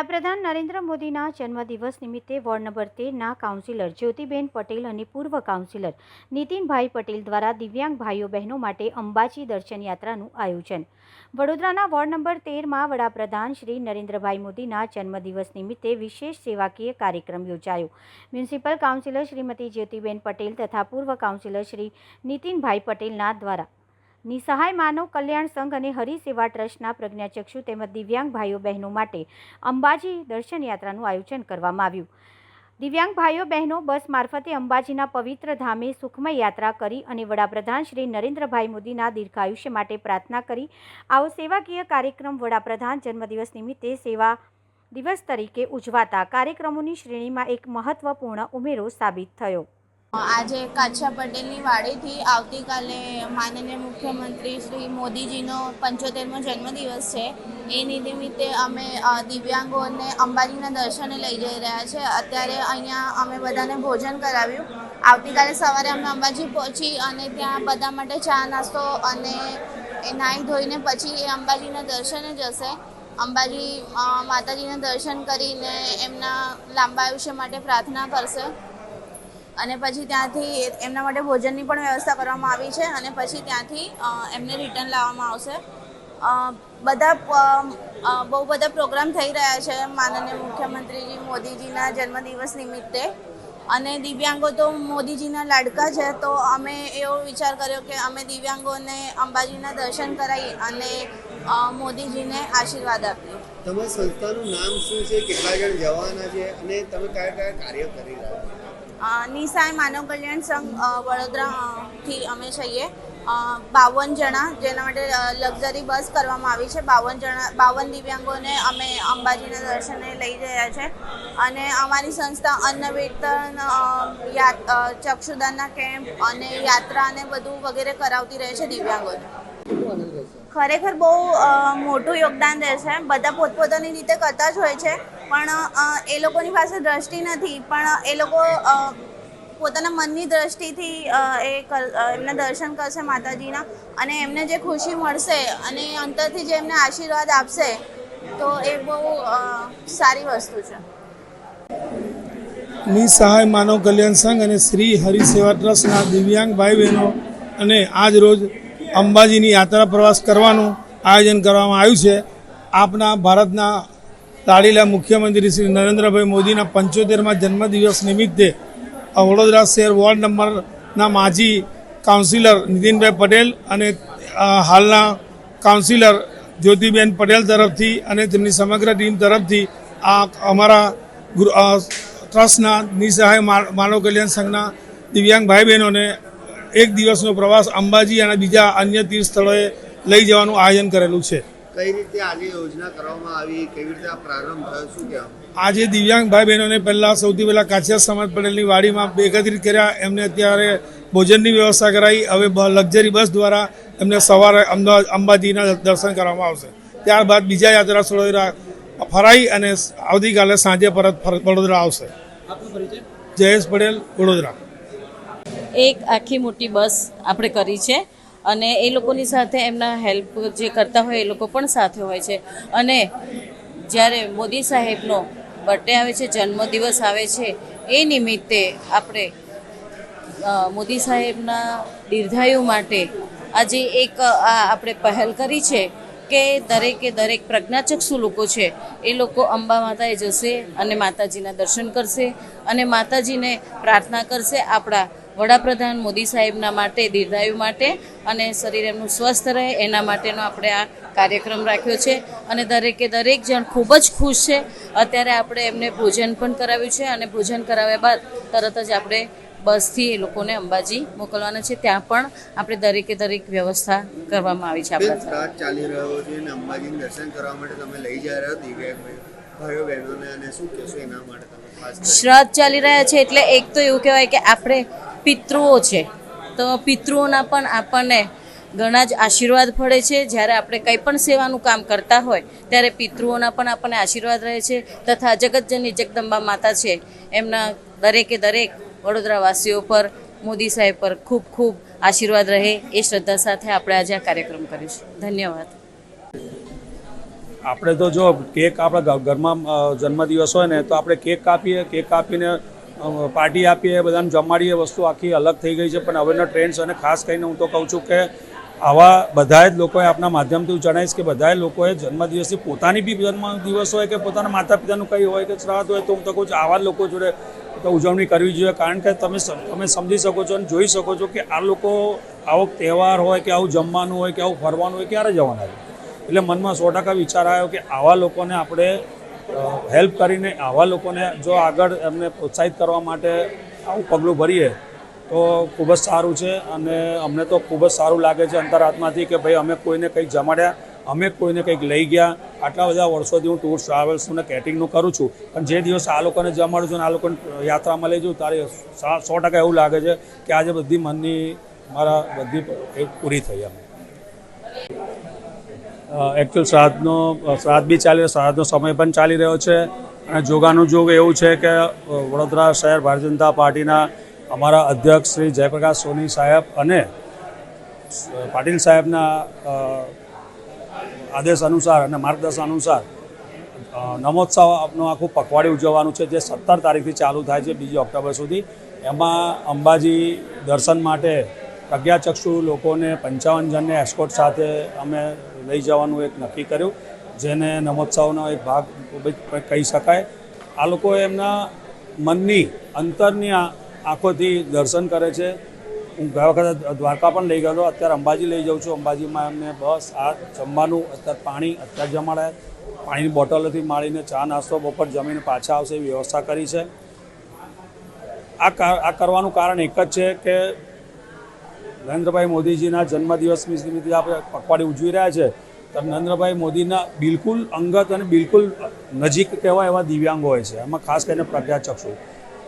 વડાપ્રધાન નરેન્દ્ર મોદીના જન્મદિવસ નિમિત્તે વોર્ડ નંબર 13ના કાઉન્સિલર જ્યોતિબેન પટેલ અને પૂર્વ કાઉન્સિલર નીતિનભાઈ પટેલ દ્વારા દિવ્યાંગ ભાઈઓ બહેનો માટે અંબાજી દર્શન યાત્રાનું આયોજન। વડોદરાના વોર્ડ નંબર 13માં વડાપ્રધાન શ્રી નરેન્દ્રભાઈ મોદીના જન્મદિવસ નિમિત્તે વિશેષ સેવાકીય કાર્યક્રમ યોજાયો। મ્યુનિસિપલ કાઉન્સિલર શ્રીમતી જ્યોતિબેન પટેલ તથા પૂર્વ કાઉન્સિલર શ્રી નીતિનભાઈ પટેલના દ્વારા નિસહાય માનવ કલ્યાણ સંઘ અને હરિસેવા ટ્રસ્ટના પ્રજ્ઞાચક્ષુ તેમજ દિવ્યાંગ ભાઈઓ બહેનો માટે અંબાજી દર્શન યાત્રાનું આયોજન કરવામાં આવ્યું। દિવ્યાંગ ભાઈઓ બહેનો બસ મારફતે અંબાજીના પવિત્ર ધામે સુખમય યાત્રા કરી અને વડાપ્રધાન શ્રી નરેન્દ્રભાઈ મોદીના દીર્ઘાયુષ્ય માટે પ્રાર્થના કરી આવો સેવાકીય કાર્યક્રમ વડાપ્રધાન જન્મદિવસ નિમિત્તે સેવા દિવસ તરીકે ઉજવાતા કાર્યક્રમોની શ્રેણીમાં એક મહત્વપૂર્ણ ઉમેરો સાબિત થયો। આજે કાછા પટેલની વાડીથી આવતીકાલે માનનીય મુખ્યમંત્રી શ્રી મોદીજીનો 75મો જન્મદિવસ છે। એ નિમિત્તે અમે દિવ્યાંગોને અંબાજીના દર્શને લઈ જઈ રહ્યા છે। અત્યારે અહીંયા અમે બધાને ભોજન કરાવ્યું। આવતીકાલે સવારે અમે અંબાજી પહોંચી અને ત્યાં બધા માટે ચા નાસ્તો અને નાહી ધોઈને પછી એ અંબાજીના દર્શને જશે। અંબાજી માતાજીના દર્શન કરીને એમના લાંબા આયુષ્ય માટે પ્રાર્થના કરશે અને પછી ત્યાંથી એમના માટે ભોજનની પણ વ્યવસ્થા કરવામાં આવી છે અને પછી ત્યાંથી એમને રિટર્ન લાવવામાં આવશે। બહુ બધા પ્રોગ્રામ થઈ રહ્યા છે માનનીય મુખ્યમંત્રીજી મોદીજીના જન્મદિવસ નિમિત્તે અને દિવ્યાંગો તો મોદીજીના લાડકા છે, તો અમે એવો વિચાર કર્યો કે અમે દિવ્યાંગોને અંબાજીના દર્શન કરાવી અને મોદીજીને આશીર્વાદ આપીએ। તમારી સંસ્થાનું નામ શું છે, કેટલા જણ જવાના છે અને તમે કયા કયા કાર્ય કરી રહ્યા છો? નિસહાય માનવ કલ્યાણ સંઘ વડોદરાથી અમે છીએ 52 જણા, જેના માટે લક્ઝરી બસ કરવામાં આવી છે। 52 દિવ્યાંગોને અમે અંબાજીના દર્શને લઈ ગયા છે અને અમારી સંસ્થા અન્ન વેતન ચક્ષુદાનના કેમ્પ અને યાત્રા અને બધું વગેરે કરાવતી રહે છે દિવ્યાંગોને। ખરેખર બહુ મોટું યોગદાન રહેશે। બધા પોતપોતાની રીતે કરતા જ હોય છે, પણ એ લોકોની પાસે દ્રષ્ટિ નથી, પણ એ લોકો પોતાના મનની દ્રષ્ટિથી એમના દર્શન કરશે માતાજીના અને એમને જે ખુશી મળશે અને અંતરથી જે એમને આશીર્વાદ આપશે તો એ બહુ સારી વસ્તુ છે। નિસહાય માનવ કલ્યાણ સંઘ અને શ્રી હરિસેવા ટ્રસ્ટના દિવ્યાંગ ભાઈ બહેનો અને આજ રોજ અંબાજીની યાત્રા પ્રવાસ કરવાનું આયોજન કરવામાં આવ્યું છે। આપના ભારતના લાડીલા મુખ્યમંત્રી શ્રી નરેન્દ્રભાઈ મોદીના 75મા જન્મદિવસ નિમિત્તે વડોદરા શહેર વોર્ડ નંબરના માજી કાઉન્સિલર નીતિનભાઈ પટેલ અને હાલના કાઉન્સિલર જ્યોતિબેન પટેલ તરફથી અને તેમની સમગ્ર ટીમ તરફથી આ અમારા ટ્રસ્ટના નિસહાય માનવ કલ્યાણ સંઘના દિવ્યાંગ ભાઈ બહેનોને એક દિવસનો પ્રવાસ અંબાજી અને બીજા અન્ય તીર્થ સ્થળોએ લઈ જવાનું આયોજન કરેલું છે। કઈ રીતે આજે યોજના કરવામાં આવી, કેવી રીતે આ પ્રારંભ થયો, શું કહેવા? આજે દિવ્યાંગ ભાઈ બહેનોને સૌથી પહેલાં કાછિયા સમાજ પટેલની વાડીમાં એકત્રિત કર્યા। એમને અત્યારે ભોજનની વ્યવસ્થા કરાવી। હવે લક્ઝરી બસ દ્વારા એમને સવારે અંબાજીના દર્શન કરવામાં આવશે। ત્યારબાદ બીજા યાત્રા સ્થળોએ ફરાઈ અને આવતીકાલે સાંજે પરત વડોદરા આવશે। જયેશ પટેલ, વડોદરા। એક આખી મોટી બસ આપણે કરી છે અને એ લોકોની સાથે એમના હેલ્પ જે કરતા હોય એ લોકો પણ સાથે હોય છે અને જ્યારે મોદી સાહેબનો બર્થડે આવે છે, જન્મદિવસ આવે છે, એ નિમિત્તે આપણે મોદી સાહેબના દીર્ઘાયુ માટે આજે એક આપણે પહેલ કરી છે કે દરેક પ્રજ્ઞાચક્ષુ લોકો છે એ લોકો અંબા માતાએ જશે અને માતાજીના દર્શન કરશે અને માતાજીને પ્રાર્થના કરશે આપણા વડાપ્રધાન મોદી સાહેબના માટે, દીર્ઘાયુ માટે અને શરીર એમનું સ્વસ્થ રહે એના માટેનો આપણે આ કાર્યક્રમ રાખ્યો છે અને દરેક જણ ખૂબ જ ખુશ છે। અત્યારે આપણે એમને ભોજન પણ કરાવ્યું છે અને ભોજન કરાવ્યા બાદ તરત જ આપણે બસથી એ લોકોને અંબાજી મોકલવાના છે। ત્યાં પણ આપણે દરેક વ્યવસ્થા કરવામાં આવી છે। આપણા ચાલી રહ્યો છે અને અંબાજીનું દર્શન કરવા માટે તમે લઈ જઈ રહ્યા દિવ્યાંગ ભાઈઓ બહેનોને, અને શું કહેશો એના માટે તમે ખાસ? શ્રાદ્ધ ચાલી રહ્યા છે એટલે એક તો એવું કહેવાય કે આપણે પિતૃઓ છે, તો પિતૃઓના પણ આપણને ઘણા જ આશીર્વાદ પડે છે। જ્યારે આપણે કંઈ પણ સેવાનું કામ કરતા હોય ત્યારે પિતૃઓના પણ આપણને આશીર્વાદ રહે છે તથા જગતજનની જગદંબા માતા છે એમના દરેક વડોદરાવાસીઓ પર, મોદી સાહેબ પર ખૂબ ખૂબ આશીર્વાદ રહે એ શ્રદ્ધા સાથે આપણે આજે આ કાર્યક્રમ કરીશું। ધન્યવાદ। આપણે તો જો કેક આપણા ઘરમાં જન્મદિવસ હોય ને તો આપણે કેક કાપીએ, કેક કાપીને પાર્ટી આપીએ, બધાને જમાડીએ, વસ્તુ આખી અલગ થઈ ગઈ છે. પણ હવેનો ટ્રેન્ડ્સ, અને ખાસ કરીને હું તો કહું છું કે આવા બધાએ જ લોકોએ આપણા માધ્યમથી જણાવીશ કે બધાએ લોકોએ જન્મદિવસથી પોતાની બી જન્મદિવસ હોય કે પોતાના માતા પિતાનું કંઈ હોય કે શ્રાદ્ધ હોય, તો હું તો કહું છું આવા લોકો જોડે તો ઉજવણી કરવી જોઈએ. કારણ કે તમે સમજી શકો છો અને જોઈ શકો છો કે આ લોકો આવો તહેવાર હોય કે આવું જમવાનું હોય કે આવું ફરવાનું હોય ક્યારે જવાના છે. એટલે મનમાં 100% વિચાર આવ્યો કે આવા લોકોને આપણે હેલ્પ કરીને આવા લોકોને જો આગળ એમને પ્રોત્સાહિત કરવા માટે આવું પગલું ભરીએ તો ખૂબ જ સારું છે. અને અમને તો ખૂબ જ સારું લાગે છે અંતરાત્માથી કે ભાઈ અમે કોઈને કંઈક જમાડ્યા, અમે કોઈને કંઈક લઈ ગયા. આટલા બધા વર્ષોથી હું ટૂર્સ ટ્રાવેલ્સનું ને કેટરિંગનું કરું છું, પણ જે દિવસ આ લોકોને જમાડું છું ને આ લોકોને યાત્રામાં લઈ જાઉં ત્યારે 100% એવું લાગે છે કે આજે બધી મનની મારા બધી પૂરી થઈ એમ. એકચ્યુઅલ શ્રાદ્ધ બી ચાલી રહ્યો, શ્રાદ્ધનો સમય પણ ચાલી રહ્યો છે. અને જોગાનું જોગ એવું છે કે વડોદરા શહેર ભારતીય જનતા પાર્ટીના અમારા અધ્યક્ષ શ્રી જયપ્રકાશ સોની સાહેબ અને પાટીલ સાહેબના આદેશ અનુસાર અને માર્ગદર્શન અનુસાર નમોત્સવનું આખું પખવાડિયું ઉજવવાનું છે, જે 17 તારીખથી ચાલુ થાય છે 2 ઓક્ટોબર સુધી. એમાં અંબાજી દર્શન માટે પ્રજ્ઞાચક્ષુ લોકોને 55 જણને એસ્કોર્ટ સાથે અમે લઈ જવાનું એક નક્કી કર્યું, જેને નમોત્સવનો એક ભાગ કહી શકાય. આ લોકો એમના મનની અંતરની આંખોથી દર્શન કરે છે. હું ગયા વખતે દ્વારકા પણ લઈ ગયો, અત્યારે અંબાજી લઈ જાઉં છું. અંબાજીમાં એમને બસ આ જમવાનું, અત્યારે પાણી અત્યારે જમાડે, પાણીની બોટલોથી માંડીને ચા નાસ્તો બપોર જમીને પાછા આવશે એવી વ્યવસ્થા કરી છે. આ કરવાનું કારણ એક જ છે કે નરેન્દ્રભાઈ મોદીજીના જન્મદિવસ નિમિત્તે આપણે પખવાડિયું ઉજવી રહ્યા છે. તો નરેન્દ્રભાઈ મોદીના બિલકુલ અંગત અને બિલકુલ નજીક કહેવાય એવા દિવ્યાંગો હોય છે, એમાં ખાસ કરીને પ્રજ્ઞાચક્ષુ.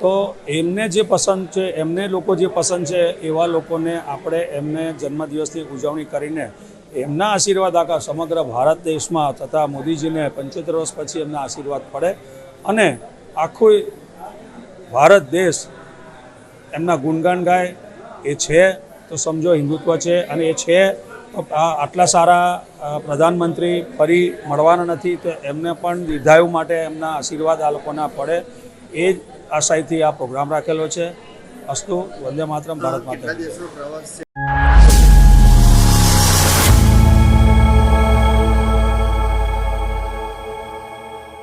તો એમને જે પસંદ છે, એમને લોકો જે પસંદ છે એવા લોકોને આપણે એમને જન્મદિવસની ઉજવણી કરીને એમના આશીર્વાદ આખા સમગ્ર ભારત દેશમાં તથા મોદીજીને 75 વર્ષ પછી એમના આશીર્વાદ પડે અને આખું ભારત દેશ એમના ગુણગાન ગાય. એ છે તો સમજો હિન્દુત્વ છે, અને એ છે તો આટલા સારા પ્રધાનમંત્રી ફરી મળવાના નથી, તો એમને પણ દીર્ઘાયુ માટે એમના આશીર્વાદ આ લોકોના પડે એ જ આશયથી આ પ્રોગ્રામ રાખેલો છે. અસ્તુ. વંદે માતરમ. ભારત માતા. કેટલા દિવસનો પ્રવાસ છે?